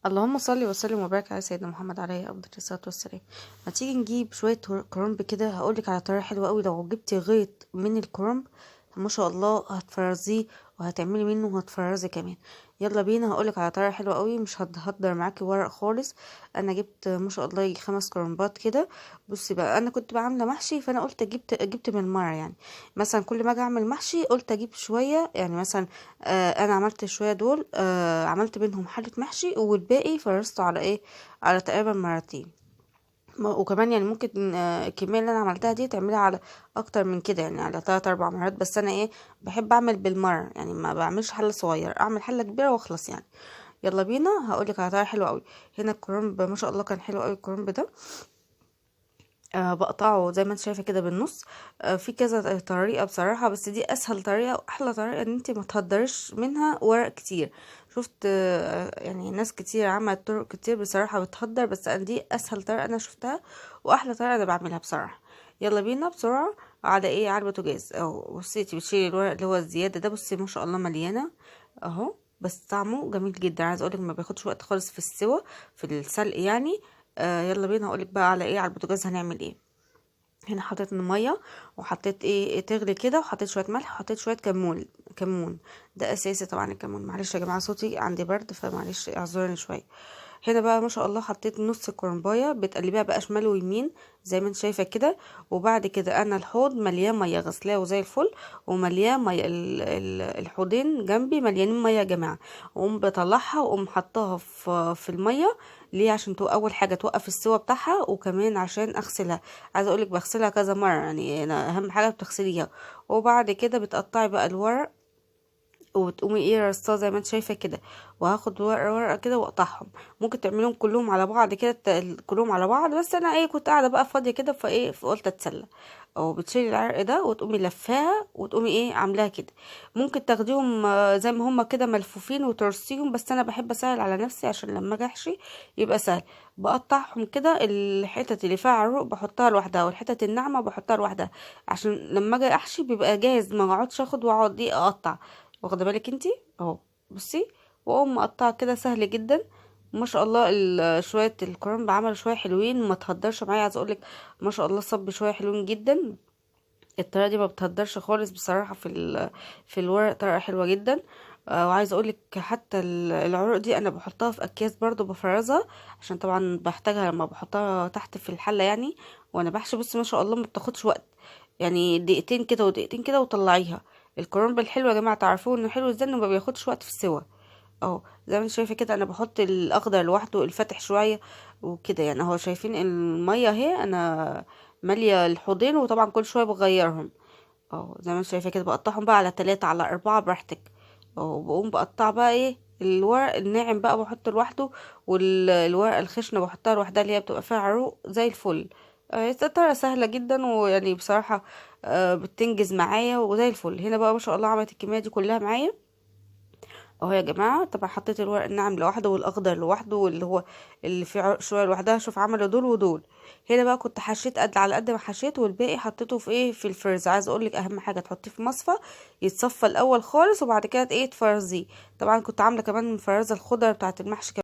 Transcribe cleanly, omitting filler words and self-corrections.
اللهم صل وسلم وبارك على سيدنا محمد عليه افضل الصلاه والسلام. ما تيجي نجيب شويه كرنب كده، هقولك على طريقه حلوه قوي. لو جبتي غيط من الكرنب ما شاء الله هتفرزيه وهتعملي منه وهتفرزي كمان. يلا بينا، هقولك على طريقه حلوه قوي، مش هتهدر معاكي ورق خالص. انا جبت ما شاء الله 5 كرنبات كده. بصي بقى، انا كنت بعمله محشي، فانا قلت جبت من المره يعني. مثلا كل ما اجي اعمل محشي قلت اجيب شويه، يعني مثلا انا عملت شويه دول، عملت منهم حله محشي، والباقي فرزته على ايه، على تقريبا مرتين. وكمان يعني ممكن الكميه اللي انا عملتها دي تعملها على اكتر من كده، يعني على 3 4 مرات. بس انا ايه، بحب اعمل بالمره، يعني ما بعملش حله صغيره، اعمل حله كبيره واخلص يعني. يلا بينا، هقولك على طريقه حلوه قوي. هنا الكرنب ما شاء الله كان حلو قوي الكرنب ده. بقطعه زي ما انت شايفه كده بالنص. في كذا طريقه بصراحه، بس دي اسهل طريقه واحلى طريقه، ان انت ما تهدرش منها ورق كتير. شفت يعني ناس كتير عملت طرق كتير بصراحه بتهدر، بس انا دي اسهل طريقه انا شفتها واحلى طريقه انا بعملها بصراحه. يلا بينا بسرعه. على ايه؟ على البوتاجاز اهو. بصي انت بتشيلي الورق اللي هو الزياده ده، بصي ما شاء الله مليانه اهو. بس طعمه جميل جدا، عايز اقولك ما بياخدش وقت خالص في السوا، في السلق يعني. يلا بينا، هقولك بقى على ايه، على البوتاجاز هنعمل ايه. هنا حطيت الميه، وحطيت ايه تغلي كده، وحطيت شويه ملح، وحطيت شويه كمون. ده اساسي طبعا الكمون. معلش يا جماعه صوتي عندي برد، فمعلش اعذروني شويه. هنا بقى ما شاء الله حطيت نص كرنبايه، بتقلبيها بقى شمال ويمين زي ما انت شايفه كده. وبعد كده انا الحوض مليان ميه، غسلاه وزي الفل، ومليان ميه. الحوضين جنبي مليانين ميه يا جماعه. واقوم بطلعها واقوم حطاها في الميه. ليه؟ عشان اول حاجه توقف السوا بتاعها، وكمان عشان اغسلها. عايزه اقولك بغسلها كذا مره، يعني انا اهم حاجه بتغسليها. وبعد كده بتقطعي بقى الورق، وبتقومي ايه رصاه زي ما انت شايفه كده. وهاخد ورقه ورقه كده واقطعهم. ممكن تعملهم كلهم على بعض كده، كلهم على بعض، بس انا ايه كنت قاعده بقى فاضيه كده، فايه فقلت اتسلى. او بتشيلي العرق ده وتقومي لفاها وتقومي ايه عاملاها كده. ممكن تاخديهم زي ما هما كده ملفوفين وترصيهم، بس انا بحب اسهل على نفسي عشان لما اجي احشي يبقى سهل. بقطعهم كده، الحتت اللي فيها عروق بحطها لوحدها، والحتت الناعمه بحطها لوحدها، عشان لما اجي احشي بيبقى جاهز، ما اقعدش اخد واقعد ايه اقطع. واخده بالك انتي اهو. بصي، واقوم مقطعه كده سهل جدا. ما شاء الله شويه الكرنب عملوا شويه حلوين، ما تهدرش معايا. عايزه اقولك ما شاء الله صب شويه حلوين جدا. الطريقه دي ما بتهدرش خالص بصراحه في الورق، طريقه حلوه جدا. وعايزه اقولك حتى العروق دي انا بحطها في اكياس برضو بفرزها، عشان طبعا بحتاجها لما بحطها تحت في الحله يعني. وانا بحشي بصي ما شاء الله ما بتاخدش وقت، يعني دقيقتين كده ودقيقتين كده وطلعيها. الكرنب الحلو يا جماعه تعرفوه انه حلو ازاي، انه ما بياخدش وقت في السوا. اهو زي ما انت شايفه كده، انا بحط الاخضر لوحده، الفاتح شويه وكده يعني. اهو شايفين الميه اهي، انا ماليه الحوضين، وطبعا كل شويه بغيرهم. اهو زي ما انت شايفه كده، بقطعهم بقى على 3 على 4 براحتك. اهو بقوم بقطع بقى ايه، الورق الناعم بقى بحطه لوحده، والورق الخشنه بحطها لوحدها، اللي هي بتبقى فيها عروق زي الفل. طريقة سهلة جدا، ويعني بصراحة بتنجز معايا وزي الفل. هنا بقى ما شاء الله عملت الكمية دي كلها معايا اهو يا جماعه. طبعا حطيت الورق الناعم لوحده، والاخضر لوحده، واللي هو اللي فيه عرق شويه لوحدها. شوف عملوا دول ودول. هنا بقى كنت حشيت قد على قد ما حشيت، والباقي حطيته في ايه، في الفريز. عايزه اقول لك اهم حاجه تحطيه في مصفى يتصفى الاول خالص، وبعد كده ايه تفرزيه. طبعا كنت عامله كمان مفرزه الخضره بتاعه المحشي